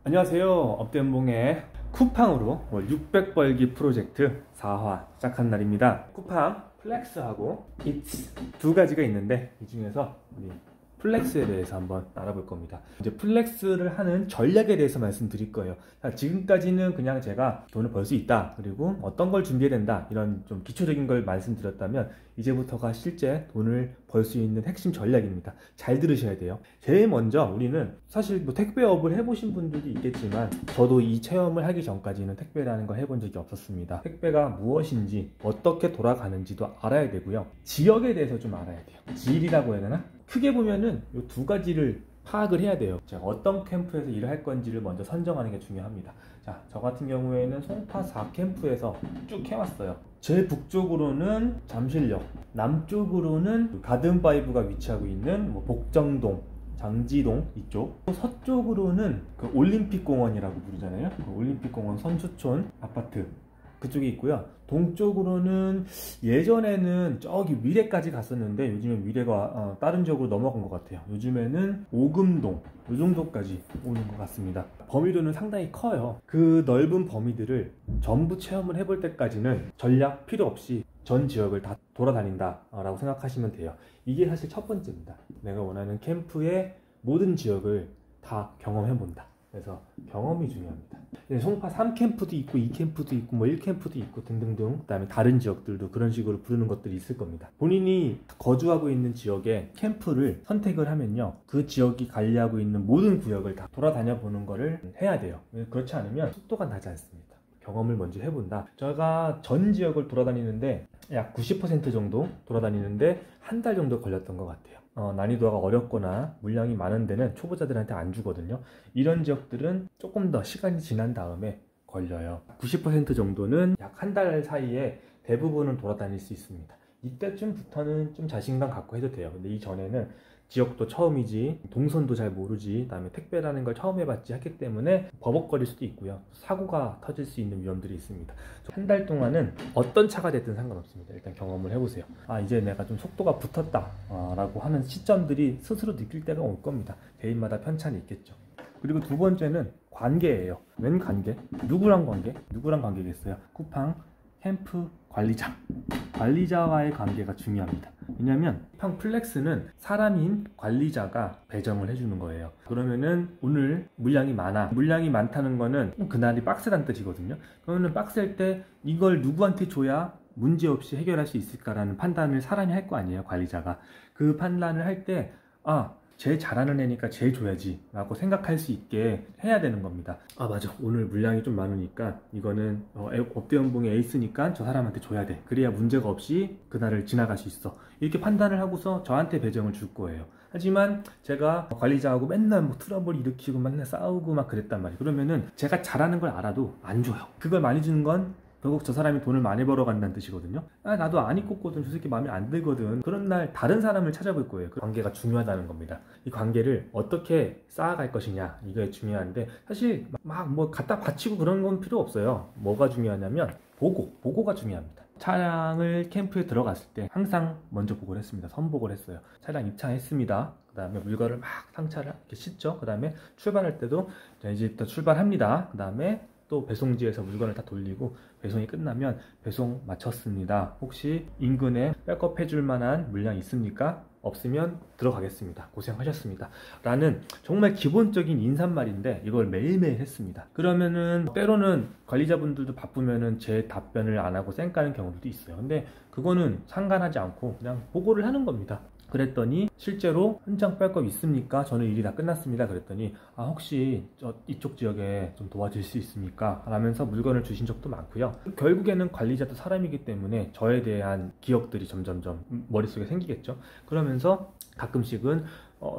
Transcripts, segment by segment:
안녕하세요. 업된봉의 쿠팡으로 600벌기 프로젝트 4화 시작한 날입니다. 쿠팡 플렉스하고 이츠 두 가지가 있는데 이 중에서 우리 플렉스에 대해서 한번 알아볼 겁니다. 이제 플렉스를 하는 전략에 대해서 말씀드릴 거예요. 지금까지는 그냥 제가 돈을 벌 수 있다, 그리고 어떤 걸 준비해야 된다, 이런 좀 기초적인 걸 말씀드렸다면 이제부터가 실제 돈을 벌 수 있는 핵심 전략입니다. 잘 들으셔야 돼요. 제일 먼저 우리는 사실 택배업을 해보신 분들도 있겠지만 저도 이 체험을 하기 전까지는 택배라는 걸 해본 적이 없었습니다. 택배가 무엇인지 어떻게 돌아가는지도 알아야 되고요. 지역에 대해서 좀 알아야 돼요. 지일이라고 해야 되나? 크게 보면은 이 두 가지를 파악을 해야 돼요. 제가 어떤 캠프에서 일을 할 건지를 먼저 선정하는 게 중요합니다. 자, 저 같은 경우에는 송파 4캠프에서 쭉 해왔어요. 제일 북쪽으로는 잠실역, 남쪽으로는 가든바이브가 위치하고 있는 복정동, 장지동 이쪽, 또 서쪽으로는 그 올림픽공원이라고 부르잖아요. 그 올림픽공원 선수촌 아파트 그쪽에 있고요. 동쪽으로는 예전에는 저기 위례까지 갔었는데 요즘엔 위례가 다른 지역으로 넘어간 것 같아요. 요즘에는 오금동 이 정도까지 오는 것 같습니다. 범위도는 상당히 커요. 그 넓은 범위들을 전부 체험을 해볼 때까지는 전략 필요 없이 전 지역을 다 돌아다닌다 라고 생각하시면 돼요. 이게 사실 첫 번째입니다. 내가 원하는 캠프의 모든 지역을 다 경험해 본다. 그래서 경험이 중요합니다. 송파 3캠프도 있고 2캠프도 있고 1캠프도 있고 등등등, 그 다음에 다른 지역들도 그런 식으로 부르는 것들이 있을 겁니다. 본인이 거주하고 있는 지역에 캠프를 선택을 하면요, 그 지역이 관리하고 있는 모든 구역을 다 돌아다녀 보는 거를 해야 돼요. 그렇지 않으면 속도가 나지 않습니다. 경험을 먼저 해본다. 제가 전 지역을 돌아다니는데 약 90% 정도 돌아다니는데 한 달 정도 걸렸던 것 같아요. 난이도가 어렵거나 물량이 많은 데는 초보자들한테 안 주거든요. 이런 지역들은 조금 더 시간이 지난 다음에 걸려요. 90% 정도는 약 한 달 사이에 대부분은 돌아다닐 수 있습니다. 이때쯤부터는 좀 자신감 갖고 해도 돼요. 근데 이전에는 지역도 처음이지, 동선도 잘 모르지, 그다음에 택배라는 걸 처음 해봤지 하기 때문에 버벅거릴 수도 있고요. 사고가 터질 수 있는 위험들이 있습니다. 한 달 동안은 어떤 차가 됐든 상관없습니다. 일단 경험을 해보세요. 이제 내가 좀 속도가 붙었다 라고 하는 시점들이 스스로 느낄 때가 올 겁니다. 개인마다 편차는 있겠죠. 그리고 두 번째는 관계예요. 웬 관계? 누구랑 관계? 누구랑 관계겠어요? 쿠팡 캠프 관리자와의 관계가 중요합니다. 왜냐면 쿠팡 플렉스는 사람인 관리자가 배정을 해주는 거예요. 그러면은 오늘 물량이 많다는 거는 그날이 빡세다는 뜻이거든요. 그러면 빡셀 때 이걸 누구한테 줘야 문제없이 해결할 수 있을까라는 판단을 사람이 할 거 아니에요. 관리자가. 그 판단을 할 때 제일 잘하는 애니까 제일 줘야지 라고 생각할 수 있게 해야 되는 겁니다. 맞아, 오늘 물량이 좀 많으니까 이거는 업대연봉의 에이스니까 저 사람한테 줘야 돼. 그래야 문제가 없이 그날을 지나갈 수 있어. 이렇게 판단을 하고서 저한테 배정을 줄 거예요. 하지만 제가 관리자하고 맨날 트러블 일으키고 맨날 싸우고 막 그랬단 말이에요. 그러면은 제가 잘하는 걸 알아도 안 줘요. 그걸 많이 주는 건 결국 저 사람이 돈을 많이 벌어간다는 뜻이거든요. 나도 안 입고거든, 저 새끼 마음에 안 들거든. 그런 날 다른 사람을 찾아볼 거예요. 그 관계가 중요하다는 겁니다. 이 관계를 어떻게 쌓아갈 것이냐, 이게 중요한데 사실 막 갖다 바치고 그런 건 필요 없어요. 뭐가 중요하냐면 보고가 중요합니다. 차량을 캠프에 들어갔을 때 항상 먼저 보고를 했습니다. 선보고를 했어요. 차량 입장했습니다. 그 다음에 물건을 막 상차를 이렇게 싣죠. 그 다음에 출발할 때도 이제부터 출발합니다. 그 다음에 또 배송지에서 물건을 다 돌리고 배송이 끝나면 배송 마쳤습니다. 혹시 인근에 백업 해줄 만한 물량 있습니까? 없으면 들어가겠습니다. 고생하셨습니다. 라는 정말 기본적인 인사말인데 이걸 매일매일 했습니다. 그러면은 때로는 관리자분들도 바쁘면은 제 답변을 안 하고 쌩까는 경우도 있어요. 근데 그거는 상관하지 않고 그냥 보고를 하는 겁니다. 그랬더니 실제로 현장 백업 있습니까? 저는 일이 다 끝났습니다. 그랬더니 혹시 이쪽 지역에 좀 도와줄 수 있습니까? 라면서 물건을 주신 적도 많고요. 결국에는 관리자도 사람이기 때문에 저에 대한 기억들이 점점점 머릿속에 생기겠죠. 그러면서 가끔씩은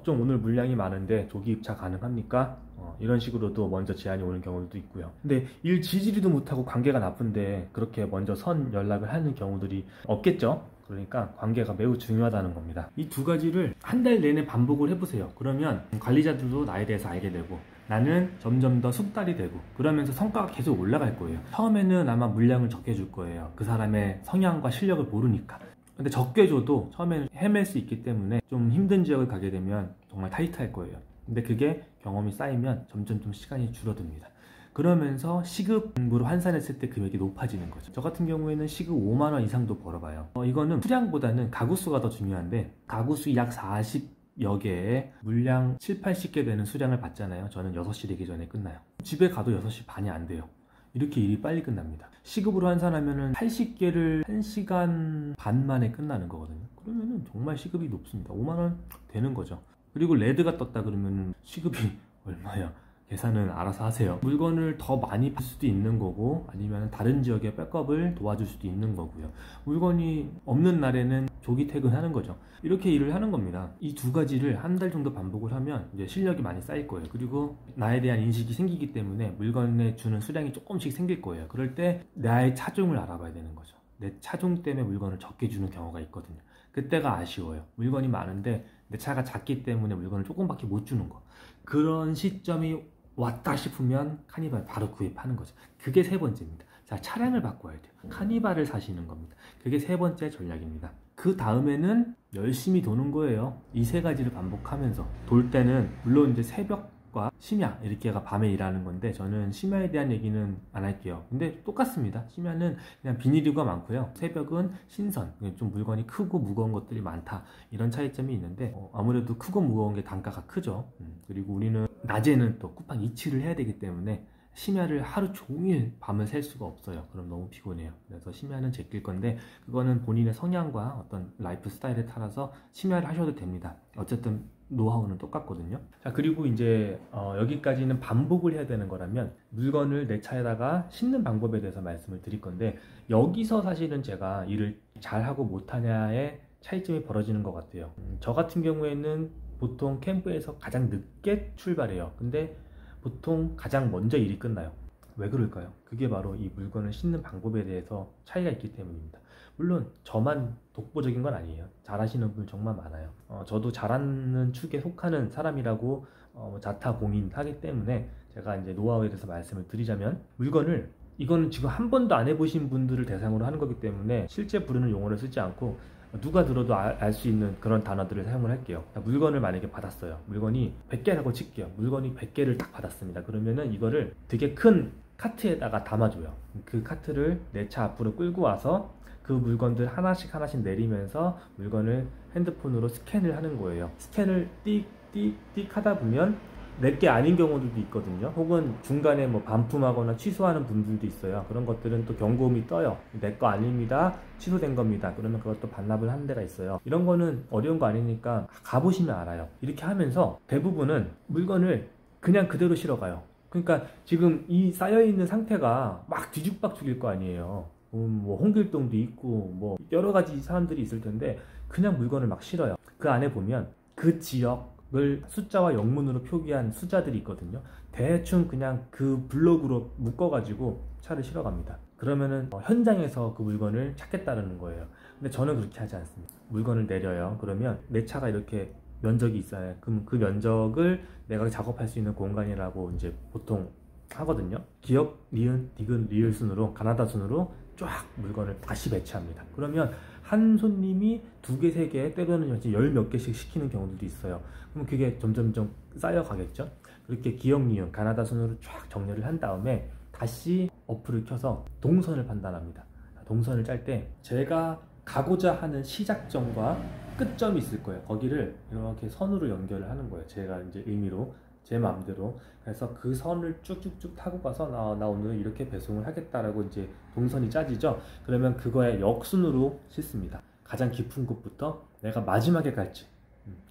좀 오늘 물량이 많은데 조기 입차 가능합니까? 이런 식으로도 먼저 제안이 오는 경우도 있고요. 근데 일 지지리도 못하고 관계가 나쁜데 그렇게 먼저 선 연락을 하는 경우들이 없겠죠. 그러니까 관계가 매우 중요하다는 겁니다. 이 두 가지를 한 달 내내 반복을 해보세요. 그러면 관리자들도 나에 대해서 알게 되고 나는 점점 더 숙달이 되고 그러면서 성과가 계속 올라갈 거예요. 처음에는 아마 물량을 적게 줄 거예요. 그 사람의 성향과 실력을 모르니까. 근데 적게 줘도 처음에는 헤맬 수 있기 때문에 좀 힘든 지역을 가게 되면 정말 타이트할 거예요. 근데 그게 경험이 쌓이면 점점 좀 시간이 줄어듭니다. 그러면서 시급으로 환산했을 때 금액이 높아지는 거죠. 저 같은 경우에는 시급 5만 원 이상도 벌어봐요. 이거는 수량보다는 가구 수가 더 중요한데, 가구 수 약 40여 개에 물량 7, 80개 되는 수량을 받잖아요. 저는 6시 되기 전에 끝나요. 집에 가도 6시 반이 안 돼요. 이렇게 일이 빨리 끝납니다. 시급으로 환산하면은 80개를 1시간 반 만에 끝나는 거거든요. 그러면은 정말 시급이 높습니다. 5만 원 되는 거죠. 그리고 레드가 떴다 그러면 시급이 얼마야? 계산은 알아서 하세요. 물건을 더 많이 팔 수도 있는 거고, 아니면 다른 지역의 백업을 도와줄 수도 있는 거고요. 물건이 없는 날에는 조기 퇴근하는 거죠. 이렇게 일을 하는 겁니다. 이 두 가지를 한 달 정도 반복을 하면 이제 실력이 많이 쌓일 거예요. 그리고 나에 대한 인식이 생기기 때문에 물건에 주는 수량이 조금씩 생길 거예요. 그럴 때 나의 차종을 알아봐야 되는 거죠. 내 차종 때문에 물건을 적게 주는 경우가 있거든요. 그때가 아쉬워요. 물건이 많은데 내 차가 작기 때문에 물건을 조금밖에 못 주는 거. 그런 시점이 왔다 싶으면 카니발 바로 구입하는 거죠. 그게 세 번째입니다. 자, 차량을 바꿔야 돼요. 카니발을 사시는 겁니다. 그게 세 번째 전략입니다. 그 다음에는 열심히 도는 거예요. 이 세 가지를 반복하면서 돌 때는 물론 이제 새벽과 심야 이렇게가 밤에 일하는 건데, 저는 심야에 대한 얘기는 안 할게요. 근데 똑같습니다. 심야는 그냥 비닐류가 많고요. 새벽은 신선, 좀 물건이 크고 무거운 것들이 많다, 이런 차이점이 있는데, 아무래도 크고 무거운 게 단가가 크죠. 그리고 우리는 낮에는 또 쿠팡 이치를 해야 되기 때문에 심야를 하루 종일 밤을 샐 수가 없어요. 그럼 너무 피곤해요. 그래서 심야는 제낄 건데, 그거는 본인의 성향과 어떤 라이프 스타일에 따라서 심야를 하셔도 됩니다. 어쨌든 노하우는 똑같거든요. 자, 그리고 이제 여기까지는 반복을 해야 되는 거라면, 물건을 내 차에다가 싣는 방법에 대해서 말씀을 드릴 건데, 여기서 사실은 제가 일을 잘하고 못하냐의 차이점이 벌어지는 것 같아요. 저 같은 경우에는 보통 캠프에서 가장 늦게 출발해요. 근데 보통 가장 먼저 일이 끝나요. 왜 그럴까요? 그게 바로 이 물건을 싣는 방법에 대해서 차이가 있기 때문입니다. 물론 저만 독보적인 건 아니에요. 잘하시는 분 정말 많아요. 저도 잘하는 축에 속하는 사람이라고 자타공인하기 때문에 제가 이제 노하우에 대해서 말씀을 드리자면, 물건을, 이거는 지금 한 번도 안 해보신 분들을 대상으로 하는 거기 때문에 실제 부르는 용어를 쓰지 않고 누가 들어도 알 수 있는 그런 단어들을 사용을 할게요. 물건을 만약에 받았어요. 물건이 100개라고 칠게요. 물건이 100개를 딱 받았습니다. 그러면은 이거를 되게 큰 카트에다가 담아줘요. 그 카트를 내 차 앞으로 끌고 와서 그 물건들 하나씩 내리면서 물건을 핸드폰으로 스캔을 하는 거예요. 스캔을 띡 하다 보면 내게 아닌 경우들도 있거든요. 혹은 중간에 뭐 반품하거나 취소하는 분들도 있어요. 그런 것들은 또 경고음이 떠요. 내 거 아닙니다, 취소된 겁니다. 그러면 그것도 반납을 하는 데가 있어요. 이런 거는 어려운 거 아니니까 가보시면 알아요. 이렇게 하면서 대부분은 물건을 그냥 그대로 실어가요. 그러니까 지금 이 쌓여있는 상태가 막 뒤죽박죽일 거 아니에요. 뭐 홍길동도 있고 뭐 여러 가지 사람들이 있을 텐데, 그냥 물건을 막 실어요. 그 안에 보면 그 지역을 숫자와 영문으로 표기한 숫자들이 있거든요. 대충 그냥 그 블록으로 묶어가지고 차를 실어갑니다. 그러면은 현장에서 그 물건을 찾겠다는 거예요. 근데 저는 그렇게 하지 않습니다. 물건을 내려요. 그러면 내 차가 이렇게 면적이 있어요. 그럼 그 면적을 내가 작업할 수 있는 공간이라고 이제 보통 하거든요. 기역, 니은, 디귿, 리을 순으로, 가나다 순으로 쫙 물건을 다시 배치합니다. 그러면 한 손님이 2개, 3개, 때로는 10몇 개씩 시키는 경우들도 있어요. 그럼 그게 점점점 쌓여가겠죠. 그렇게 기역, 니은, 가나다 순으로 쫙 정렬을 한 다음에 다시 어플을 켜서 동선을 판단합니다. 동선을 짤 때 제가 가고자 하는 시작점과 끝점이 있을 거예요. 거기를 이렇게 선으로 연결을 하는 거예요. 제가 이제 의미로, 제 마음대로. 그래서 그 선을 쭉쭉쭉 타고 가서 나 오늘 이렇게 배송을 하겠다라고 이제 동선이 짜지죠. 그러면 그거에 역순으로 싣습니다. 가장 깊은 곳부터 내가 마지막에 갈지.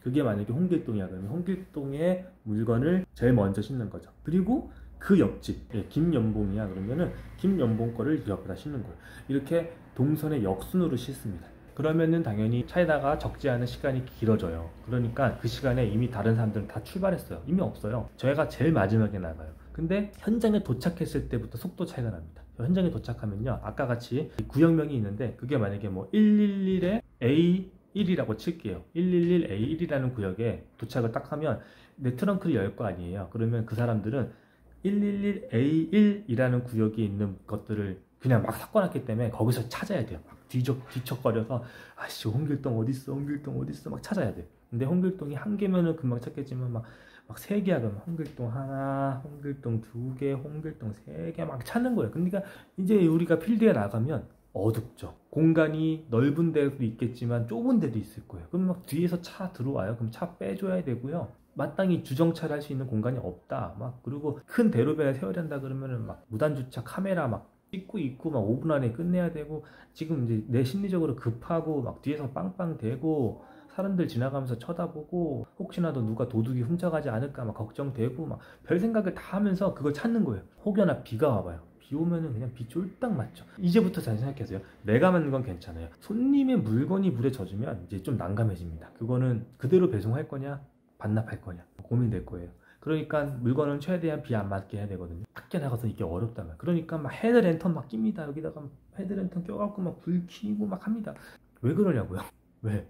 그게 만약에 홍길동이야 그러면 홍길동의 물건을 제일 먼저 싣는 거죠. 그리고 그 옆집, 김연봉이야 그러면은 김연봉 거를 옆에다 싣는 거예요. 이렇게 동선의 역순으로 싣습니다. 그러면은 당연히 차에다가 적지 않은 시간이 길어져요. 그러니까 그 시간에 이미 다른 사람들은 다 출발했어요. 이미 없어요. 저희가 제일 마지막에 나가요. 근데 현장에 도착했을 때부터 속도 차이가 납니다. 현장에 도착하면요, 아까 같이 구역명이 있는데, 그게 만약에 뭐 111에 A1이라고 칠게요. 111A1이라는 구역에 도착을 딱 하면 내 트렁크를 열 거 아니에요. 그러면 그 사람들은 111A1이라는 구역에 있는 것들을 그냥 막 섞어놨기 때문에 거기서 찾아야 돼요. 막 뒤척거려서 아씨 홍길동 어딨어, 홍길동 어딨어 막 찾아야 돼. 근데 홍길동이 한 개면은 금방 찾겠지만 막 막 3개 하면 홍길동 하나, 홍길동 2개, 홍길동 3개 막 찾는 거예요. 그러니까 이제 우리가 필드에 나가면 어둡죠. 공간이 넓은 데도 있겠지만 좁은 데도 있을 거예요. 그럼 막 뒤에서 차 들어와요. 그럼 차 빼줘야 되고요. 마땅히 주정차를 할 수 있는 공간이 없다. 막 그리고 큰 대로변에 세워야 된다 그러면은 막 무단주차 카메라 막 찍고 있고 막 5분 안에 끝내야 되고, 지금 이제 내 심리적으로 급하고 막 뒤에서 빵빵 대고 사람들 지나가면서 쳐다보고 혹시나도 누가 도둑이 훔쳐가지 않을까 막 걱정되고 막 별 생각을 다 하면서 그걸 찾는 거예요. 혹여나 비가 와봐요. 비 오면은 그냥 비 쫄딱 맞죠. 이제부터 잘 생각하세요. 내가 맞는 건 괜찮아요. 손님의 물건이 물에 젖으면 이제 좀 난감해집니다. 그거는 그대로 배송할 거냐 반납할 거냐 고민될 거예요. 그러니까 물건은 최대한 비 안 맞게 해야 되거든요. 밖에 나가서 이게 어렵다면. 그러니까 막 헤드랜턴 막 낍니다. 여기다가 헤드랜턴 껴갖고 막 불 켜고 막 합니다. 왜 그러냐고요? 왜?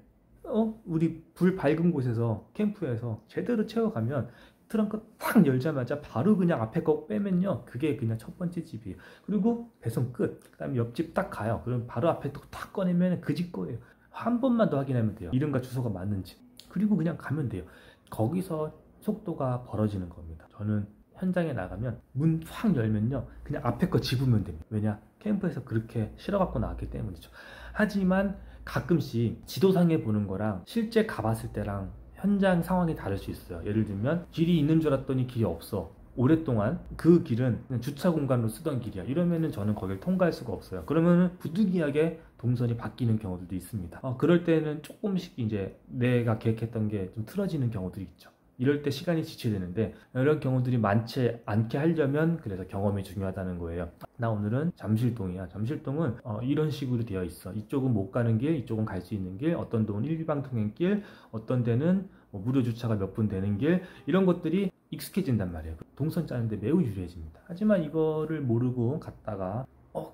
우리 불 밝은 곳에서 캠프에서 제대로 채워가면 트렁크 탁 열자마자 바로 그냥 앞에 거 빼면요, 그게 그냥 첫 번째 집이에요. 그리고 배송 끝. 그 다음에 옆집 딱 가요. 그럼 바로 앞에 또 탁 꺼내면 그 집 거예요. 한 번만 더 확인하면 돼요. 이름과 주소가 맞는지. 그리고 그냥 가면 돼요. 거기서 속도가 벌어지는 겁니다. 저는 현장에 나가면 문 확 열면요, 그냥 앞에 거 집으면 됩니다. 왜냐? 캠프에서 그렇게 실어갖고 나왔기 때문이죠. 하지만 가끔씩 지도상에 보는 거랑 실제 가봤을 때랑 현장 상황이 다를 수 있어요. 예를 들면 길이 있는 줄 알았더니 길이 없어. 오랫동안 그 길은 그냥 주차 공간으로 쓰던 길이야. 이러면은 저는 거길 통과할 수가 없어요. 그러면은 부득이하게 동선이 바뀌는 경우들도 있습니다. 그럴 때는 조금씩 이제 내가 계획했던 게 좀 틀어지는 경우들이 있죠. 이럴 때 시간이 지체되는데, 이런 경우들이 많지 않게 하려면 그래서 경험이 중요하다는 거예요. 나 오늘은 잠실동이야. 잠실동은 이런 식으로 되어 있어. 이쪽은 못 가는 길, 이쪽은 갈 수 있는 길, 어떤 동은 일방 통행길, 어떤 데는 무료 주차가 몇 분 되는 길, 이런 것들이 익숙해진단 말이에요. 동선 짜는데 매우 유리해집니다. 하지만 이거를 모르고 갔다가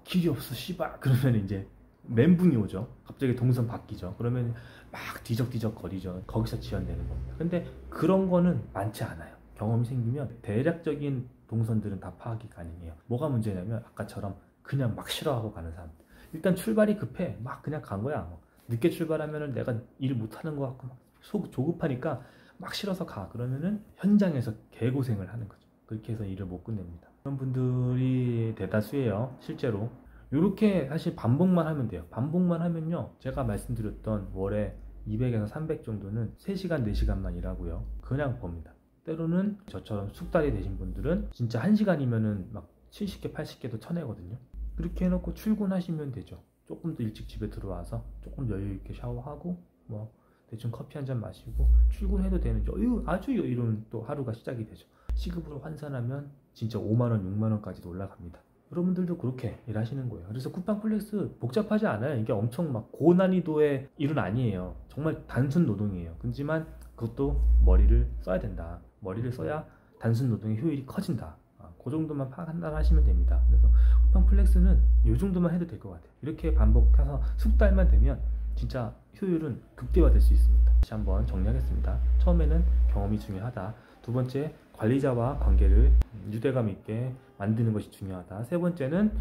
길이 없어 씨발 그러면 이제 멘붕이 오죠. 갑자기 동선 바뀌죠. 그러면 막 뒤적뒤적 거리죠. 거기서 지연되는 겁니다. 근데 그런 거는 많지 않아요. 경험이 생기면 대략적인 동선들은 다 파악이 가능해요. 뭐가 문제냐면 아까처럼 그냥 막 싫어하고 가는 사람. 일단 출발이 급해. 막 그냥 간 거야. 늦게 출발하면은 내가 일 못하는 것 같고 막 속 조급하니까 막 싫어서 가. 그러면은 현장에서 개고생을 하는 거죠. 그렇게 해서 일을 못 끝냅니다. 그런 분들이 대다수예요. 실제로. 이렇게 사실 반복만 하면 돼요. 반복만 하면요, 제가 말씀드렸던 월에 200에서 300 정도는 3시간, 4시간만 일하고요, 그냥 봅니다. 때로는 저처럼 숙달이 되신 분들은 진짜 1시간이면은 막 70개, 80개도 쳐내거든요. 그렇게 해놓고 출근하시면 되죠. 조금 더 일찍 집에 들어와서 조금 여유있게 샤워하고 뭐 대충 커피 한 잔 마시고 출근해도 되는 아주 여유로운 또 하루가 시작이 되죠. 시급으로 환산하면 진짜 5만원, 6만원까지도 올라갑니다. 여러분들도 그렇게 일하시는 거예요. 그래서 쿠팡 플렉스 복잡하지 않아요. 이게 엄청 막 고난이도의 일은 아니에요. 정말 단순 노동이에요. 하지만 그것도 머리를 써야 된다. 머리를 써야 단순 노동의 효율이 커진다. 그 정도만 판단하시면 됩니다. 그래서 쿠팡 플렉스는 이 정도만 해도 될 것 같아요. 이렇게 반복해서 숙달만 되면 진짜 효율은 극대화될 수 있습니다. 다시 한번 정리하겠습니다. 처음에는 경험이 중요하다. 두 번째, 관리자와 관계를 유대감 있게 만드는 것이 중요하다. 세 번째는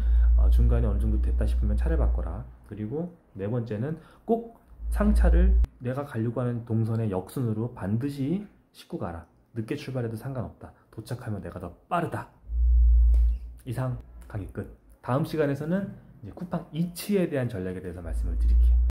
중간에 어느 정도 됐다 싶으면 차를 바꿔라. 그리고 네 번째는 꼭 상차를 내가 가려고 하는 동선의 역순으로 반드시 싣고 가라. 늦게 출발해도 상관없다. 도착하면 내가 더 빠르다. 이상 강의 끝. 다음 시간에서는 이제 쿠팡 이츠에 대한 전략에 대해서 말씀을 드릴게요.